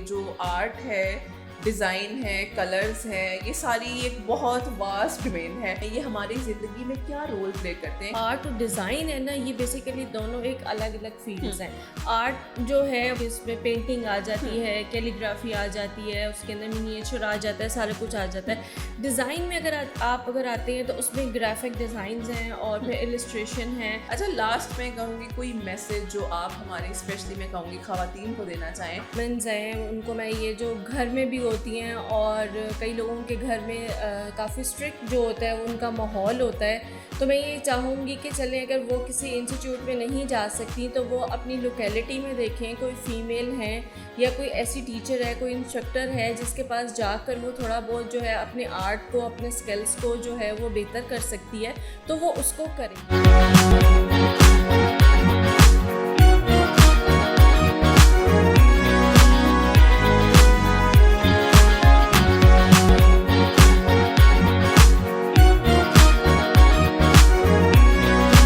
یہ جو آرٹ ہے، ڈیزائن ہے، کلرز ہیں، یہ ساری ایک بہت واسٹ ڈومین ہے. یہ ہماری زندگی میں کیا رول پلے کرتے ہیں؟ آرٹ اور ڈیزائن ہے نا، یہ بیسیکلی دونوں ایک الگ الگ فیلڈز ہیں. آرٹ جو ہے اس میں پینٹنگ آ جاتی ہے، کیلیگرافی آ جاتی ہے، اس کے اندر منیچر آ جاتا ہے، سارا کچھ آ جاتا ہے. ڈیزائن میں اگر آپ آتے ہیں تو اس میں گرافک ڈیزائنز ہیں اور پھر السٹریشن ہے. اچھا، لاسٹ میں کہوں گی کوئی میسج جو آپ ہماری اسپیشلی میں کہوں گی خواتین کو دینا چاہیں. ویمنز ہیں ان کو میں یہ جو گھر میں بھی ہوتی ہیں اور کئی لوگوں کے گھر میں کافی اسٹرکٹ جو ہوتا ہے ان کا ماحول ہوتا ہے، تو میں یہ چاہوں گی کہ چلیں اگر وہ کسی انسٹیٹیوٹ میں نہیں جا سکتی تو وہ اپنی لوکیلٹی میں دیکھیں کوئی فیمیل ہیں یا کوئی ایسی ٹیچر ہے، کوئی انسٹرکٹر ہے جس کے پاس جا کر وہ تھوڑا بہت جو ہے اپنے آرٹ کو، اپنے اسکلس کو جو ہے وہ بہتر کر سکتی ہے تو وہ اس کو کریں.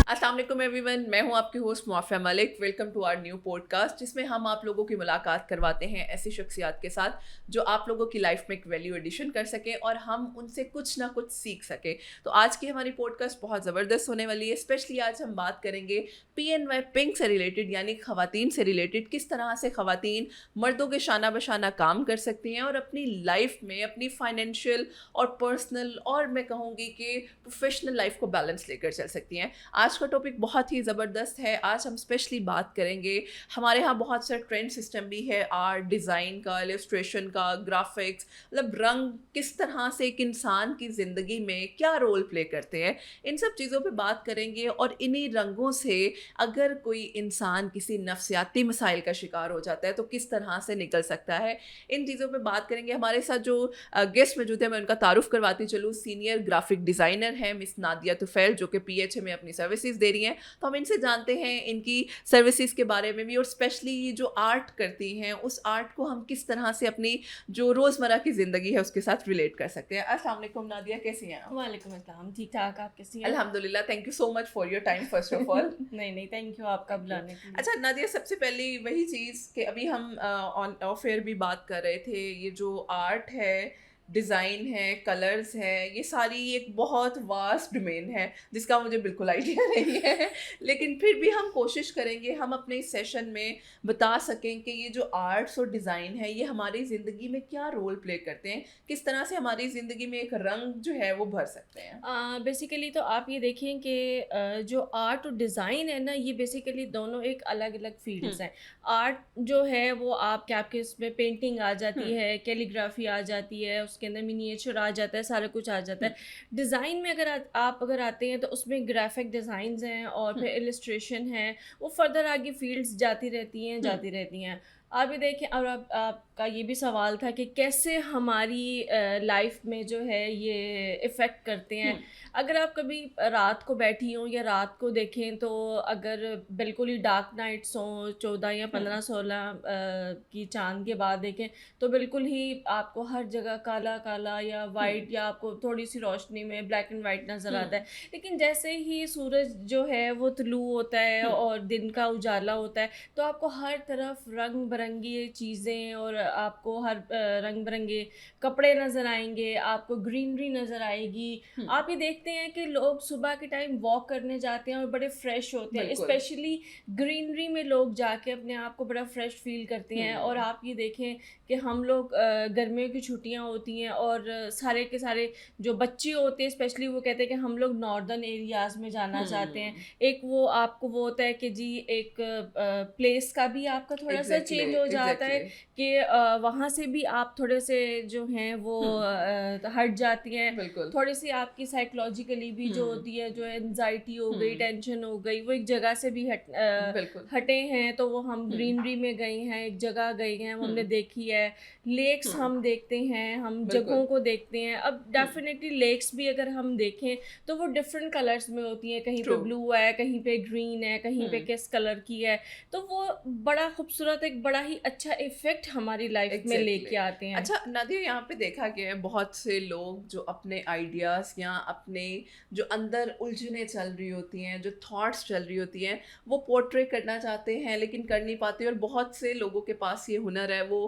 السلام علیکم ایوری ون، میں ہوں آپ کی host Muafia Malik. Welcome to our new podcast, جس میں ہم آپ لوگوں کی ملاقات کرواتے ہیں ایسی شخصیات کے ساتھ جو آپ لوگوں کی لائف میں ایک ویلیو ایڈیشن کر سکیں اور ہم ان سے کچھ نہ کچھ سیکھ سکیں. تو آج کی ہماری پوڈ کاسٹ بہت زبردست ہونے والی ہے. اسپیشلی آج ہم بات کریں گے PNY پنک سے ریلیٹڈ، یعنی خواتین سے ریلیٹڈ، کس طرح سے خواتین مردوں کے شانہ بشانہ کام کر سکتی ہیں اور اپنی لائف میں اپنی فائنینشیل اور پرسنل اور میں کہوں گی کہ پروفیشنل لائف کو بیلنس لے کر چل سکتی ہیں. آج کا ٹاپک بہت ہی زبردست ہے. آج ہم اسپیشلی بات کریں گے، ہمارے ہاں بہت سا ٹرینڈ سسٹم بھی ہے آرٹ ڈیزائن کا، السٹریشن کا، گرافکس، مطلب رنگ کس طرح سے ایک انسان کی زندگی میں کیا رول پلے کرتے ہیں. ان سب چیزوں پہ بات کریں گے اور انہی رنگوں سے اگر کوئی انسان کسی نفسیاتی مسائل کا شکار ہو جاتا ہے تو کس طرح سے نکل سکتا ہے. ان چیزوں پہ بات کریں گے. ہمارے ساتھ جو گیسٹ موجود ہیں میں ان کا تعارف کرواتی چلوں. سینئر گرافک ڈیزائنر ہیں مس نادیہ طفیل، جو کہ PHA میں اپنی سروسز دے رہی ہیں. تو ہم ان سے جانتے ہیں ان کی سروسز کے بارے میں بھی، اور اسپیشلی یہ جو آرٹ کرتی ہیں اس آرٹ کو ہم کس طرح سے اپنی جو روزمرہ کی زندگی ہے اس کے ساتھ ریلیٹ کر سکتے ہیں. السلام علیکم نادیہ، کیسی ہیں آپ؟ وعلیکم السلام، ٹھیک ٹھاک، آپ کیسی ہیں؟ الحمد للہ. Thank you so much for your time first of all. نہیں تھینک یو آپ کا بلانے کے لیے. اچھا نادیہ، سب سے پہلی وہی چیز کہ ابھی ہم آن آف ایئر بھی بات کر رہے تھے، یہ جو آرٹ ہے، ڈیزائن ہے، کلرز ہے، یہ ساری ایک بہت واسٹ ڈومین ہے جس کا مجھے بالکل آئیڈیا نہیں ہے. لیکن پھر بھی ہم کوشش کریں گے ہم اپنے اس سیشن میں بتا سکیں کہ یہ جو آرٹس اور ڈیزائن ہے یہ ہماری زندگی میں کیا رول پلے کرتے ہیں، کس طرح سے ہماری زندگی میں ایک رنگ جو ہے وہ بھر سکتے ہیں. بیسیکلی تو آپ یہ دیکھیں کہ جو آرٹ اور ڈیزائن ہے نا، یہ بیسیکلی دونوں ایک الگ الگ فیلڈز ہیں. آرٹ جو ہے وہ آپ کے اس میں پینٹنگ آ جاتی ہے، کیلیگرافی آ جاتی ہے، اس کے اندر منیچر آ جاتا ہے، سارا کچھ آ جاتا ہے. ڈیزائن میں اگر آپ آتے ہیں تو اس میں گرافک ڈیزائنز ہیں اور پھر السٹریشن ہے. وہ فردر آگے فیلڈز جاتی رہتی ہیں. آپ یہ دیکھیں، اور آپ کا یہ بھی سوال تھا کہ کیسے ہماری لائف میں جو ہے یہ افیکٹ کرتے ہیں. اگر آپ کبھی رات کو بیٹھی ہوں یا رات کو دیکھیں تو اگر بالکل ہی ڈارک نائٹس ہوں، 14 یا 15 16 کی چاند کے بعد دیکھیں تو بالکل ہی آپ کو ہر جگہ کالا کالا یا وائٹ، یا آپ کو تھوڑی سی روشنی میں بلیک اینڈ وائٹ نظر آتا ہے. لیکن جیسے ہی سورج جو ہے وہ طلوع ہوتا ہے اور دن کا اجالا ہوتا ہے تو آپ کو ہر طرف رنگ برنگی چیزیں اور آپ کو ہر رنگ برنگے کپڑے نظر آئیں گے، آپ کو گرینری نظر آئے گی. آپ یہ دیکھتے ہیں کہ لوگ صبح کے ٹائم واک کرنے جاتے ہیں اور بڑے فریش ہوتے ہیں، اسپیشلی گرینری میں لوگ جا کے اپنے آپ کو بڑا فریش فیل کرتے ہیں. اور آپ یہ دیکھیں کہ ہم لوگ گرمیوں کی چھٹیاں ہوتی ہیں اور سارے کے سارے جو بچے ہوتے ہیں اسپیشلی وہ کہتے ہیں کہ ہم لوگ ناردرن ایریاز میں جانا چاہتے ہیں. ایک وہ آپ کو وہ ہوتا ہے کہ جی ایک پلیس کا بھی آپ کا تھوڑا سا چینج ہو جاتا ہے کہ وہاں سے بھی آپ تھوڑے سے جو ہیں وہ ہٹ جاتی ہیں. تھوڑی سی آپ کی سائیکولوجیکلی بھی جو ہوتی ہے، جو انزائٹی ہو گئی، ٹینشن ہو گئی، وہ ایک جگہ سے بھی ہٹے ہیں. تو وہ ہم گرینری میں گئے ہیں، ایک جگہ گئے ہیں، ہم نے دیکھی ہے. لیکس ہم دیکھتے ہیں، ہم جگہوں کو دیکھتے ہیں. اب ڈیفینیٹلی لیکس بھی اگر ہم دیکھیں تو وہ ڈفرینٹ کلرز میں ہوتی ہیں، کہیں پہ بلو ہے، کہیں پہ گرین ہے، کہیں پہ کس کلر کی ہے. تو وہ بڑا خوبصورت، ایک بڑا ہی اچھا افیکٹ ہماری لائف میں لے کے آتے ہیں. اچھا نادیہ، یہاں پہ دیکھا گیا ہے بہت سے لوگ جو اپنے آئیڈیاز یا اپنے جو اندر الجھنیں چل رہی ہوتی ہیں، جو تھاٹس چل رہی ہوتی ہیں، وہ پورٹری کرنا چاہتے ہیں لیکن کر نہیں پاتے. اور بہت سے لوگوں کے پاس یہ ہنر ہے، وہ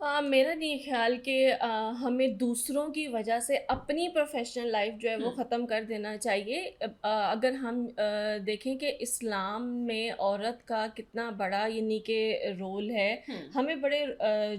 میرا نہیں خیال کہ ہمیں دوسروں کی وجہ سے اپنی پروفیشنل لائف جو ہے وہ ختم کر دینا چاہیے. اگر ہم دیکھیں کہ اسلام میں عورت کا کتنا بڑا یعنی کہ رول ہے, ہمیں بڑے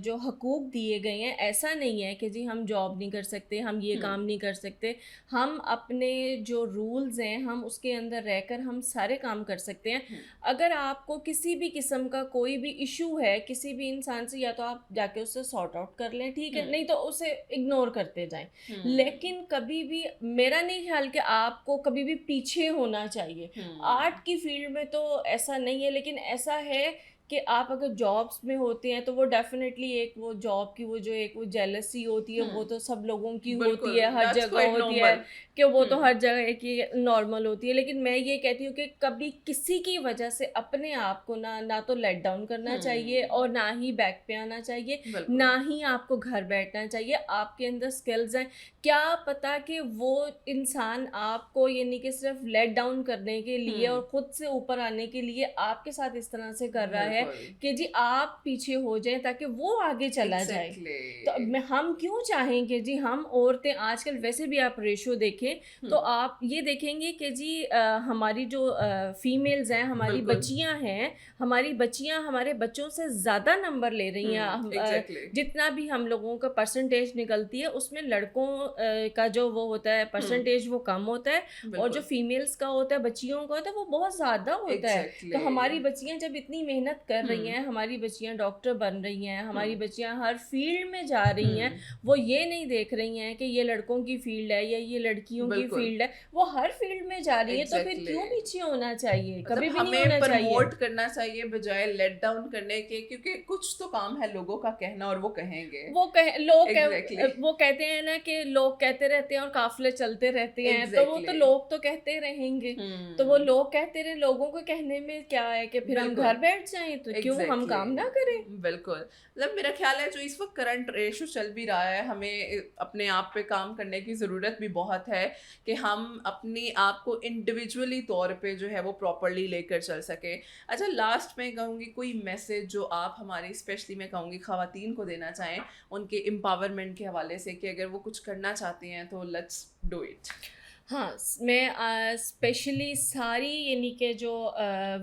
جو حقوق دیے گئے ہیں. ایسا نہیں ہے کہ جی ہم جاب نہیں کر سکتے, ہم یہ کام نہیں کر سکتے. ہم اپنے جو رولز ہیں ہم اس کے اندر رہ کر ہم سارے کام کر سکتے ہیں. اگر آپ کو کسی بھی قسم کا کوئی بھی ایشو ہے کسی بھی انسان سے, یا تو آپ جا کے اسے سارٹ آؤٹ کر لیں, ٹھیک ہے, نہیں تو اسے اگنور کرتے جائیں. لیکن کبھی بھی میرا نہیں خیال کہ آپ کو کبھی بھی پیچھے ہونا چاہیے. آرٹ کی فیلڈ میں تو ایسا نہیں ہے, لیکن ایسا ہے کہ آپ اگر جابس میں ہوتے ہیں تو وہ ڈیفینیٹلی ایک وہ جاب کی وہ جو ایک وہ جیلسی ہوتی ہے وہ تو سب لوگوں کی ہوتی ہے, ہر جگہ ہوتی ہے کہ وہ تو ہر جگہ ایک نارمل ہوتی ہے. لیکن میں یہ کہتی ہوں کہ کبھی کسی کی وجہ سے اپنے آپ کو نہ تو لیٹ ڈاؤن کرنا چاہیے اور نہ ہی بیک پہ آنا چاہیے, نہ ہی آپ کو گھر بیٹھنا چاہیے. آپ کے اندر اسکلز ہیں, کیا پتا کہ وہ انسان آپ کو یعنی کہ صرف لیٹ ڈاؤن کرنے کے لیے اور خود سے اوپر آنے کے لیے آپ کے ساتھ اس طرح سے کر رہا ہے کہ جی آپ پیچھے ہو جائیں تاکہ وہ آگے چلا جائے. تو ہم کیوں چاہیں کہ جی ہم عورتیں, آج کل ویسے بھی آپ ریشو دیکھیں تو آپ یہ دیکھیں گے کہ جی ہماری جو فیمیلز ہیں, ہماری بچیاں ہیں, ہماری بچیاں ہمارے بچوں سے زیادہ نمبر لے رہی ہیں. جتنا بھی ہم لوگوں کا پرسنٹیج نکلتی ہے اس میں لڑکوں کا جو وہ ہوتا ہے پرسنٹیج وہ کم ہوتا ہے, اور جو فیمیلز کا ہوتا ہے بچیوں کا ہوتا ہے وہ بہت زیادہ ہوتا ہے. تو ہماری بچیاں جب اتنی محنت کر رہی ہیں, ہماری بچیاں ڈاکٹر بن رہی ہیں, ہماری بچیاں ہر فیلڈ میں جا رہی ہیں, وہ یہ نہیں دیکھ رہی ہیں کہ یہ لڑکوں کی فیلڈ ہے یا یہ لڑکیوں کی فیلڈ ہے, وہ ہر فیلڈ میں جا رہی ہیں. تو پھر کیوں پیچھے ہونا چاہیے, کبھی بھی نہیں ہونا چاہیے. پروموٹ کرنا چاہیے بجائے لیٹ ڈاؤن کرنے کے, کیونکہ کچھ تو کام ہے لوگوں کا کہنا اور وہ کہیں گے. وہ کہتے ہیں نا کہ لوگ کہتے رہتے ہیں اور قافلے چلتے رہتے ہیں, تو وہ تو لوگ تو کہتے رہیں گے. تو وہ لوگ کہتے رہے, لوگوں کو کہنے میں کیا ہے کہ پھر ہم گھر بیٹھ جائیں تو کیوں ہم کام نہ کریں. بالکل, مطلب میرا خیال ہے جو اس وقت کرنٹ ریشو چل بھی رہا ہے, ہمیں اپنے آپ پہ کام کرنے کی ضرورت بھی بہت ہے کہ ہم اپنی آپ کو انڈیویجولی طور پہ جو ہے وہ پراپرلی لے کر چل سکیں. اچھا, لاسٹ میں کہوں گی کوئی میسج جو آپ ہماری اسپیشلی میں کہوں گی خواتین کو دینا چاہیں ان کے امپاورمنٹ کے حوالے سے, کہ اگر وہ کچھ کرنا چاہتی ہیں تو لیٹس ڈو اٹ. ہاں, میں اسپیشلی ساری یعنی کہ جو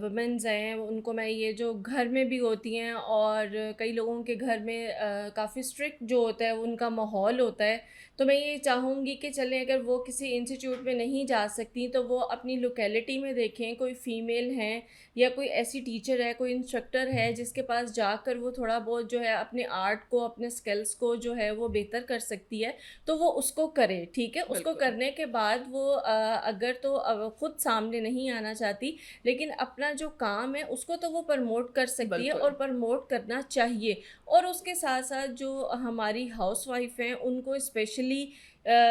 ویمنز ہیں ان کو میں یہ جو گھر میں بھی ہوتی ہیں اور کئی لوگوں کے گھر میں کافی اسٹرکٹ جو ہوتا ہے ان کا ماحول ہوتا ہے, تو میں یہ چاہوں گی کہ چلیں اگر وہ کسی انسٹیٹیوٹ میں نہیں جا سکتی تو وہ اپنی لوکیلٹی میں دیکھیں کوئی فیمیل ہیں یا کوئی ایسی ٹیچر ہے, کوئی انسٹرکٹر ہے جس کے پاس جا کر وہ تھوڑا بہت جو ہے اپنے آرٹ کو, اپنے اسکلس کو جو ہے وہ بہتر کر سکتی ہے, تو وہ اس کو کرے. ٹھیک ہے, اس کو کرنے کے بعد وہ اگر تو خود سامنے نہیں آنا چاہتی لیکن اپنا جو کام ہے اس کو تو وہ پرموٹ کر سکتی ہے اور پرموٹ کرنا چاہیے. اور اس کے ساتھ ساتھ جو ہماری ہاؤس وائف ہیں ان کو اسپیشلی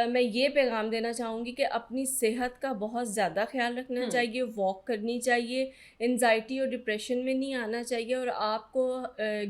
میں یہ پیغام دینا چاہوں گی کہ اپنی صحت کا بہت زیادہ خیال رکھنا چاہیے, واک کرنی چاہیے, انزائٹی اور ڈپریشن میں نہیں آنا چاہیے, اور آپ کو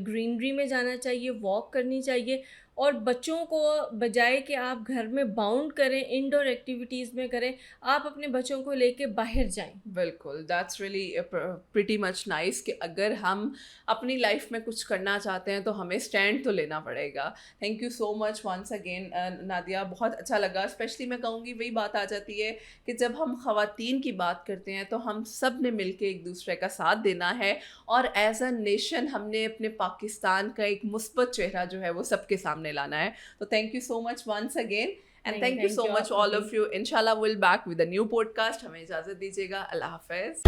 گرینری میں جانا چاہیے, واک کرنی چاہیے. اور بچوں کو بجائے کہ آپ گھر میں باؤنڈ کریں, انڈور ایکٹیویٹیز میں کریں, آپ اپنے بچوں کو لے کے باہر جائیں. بالکل, that's really pretty much nice کہ اگر ہم اپنی لائف میں کچھ کرنا چاہتے ہیں تو ہمیں اسٹینڈ تو لینا پڑے گا. Thank you so much once again Nadia, بہت اچھا لگا. اسپیشلی میں کہوں گی وہی بات آ جاتی ہے کہ جب ہم خواتین کی بات کرتے ہیں تو ہم سب نے مل کے ایک دوسرے کا ساتھ دینا ہے, اور ایز اے نیشن ہم نے اپنے پاکستان کا ایک مثبت چہرہ جو ہے وہ سب کے سامنے لانا ہے. تو thank you so much once again, and thank you so much all of you. Inshallah we'll back with a new podcast. ہمیں اجازت دیجیے گا. اللہ حافظ.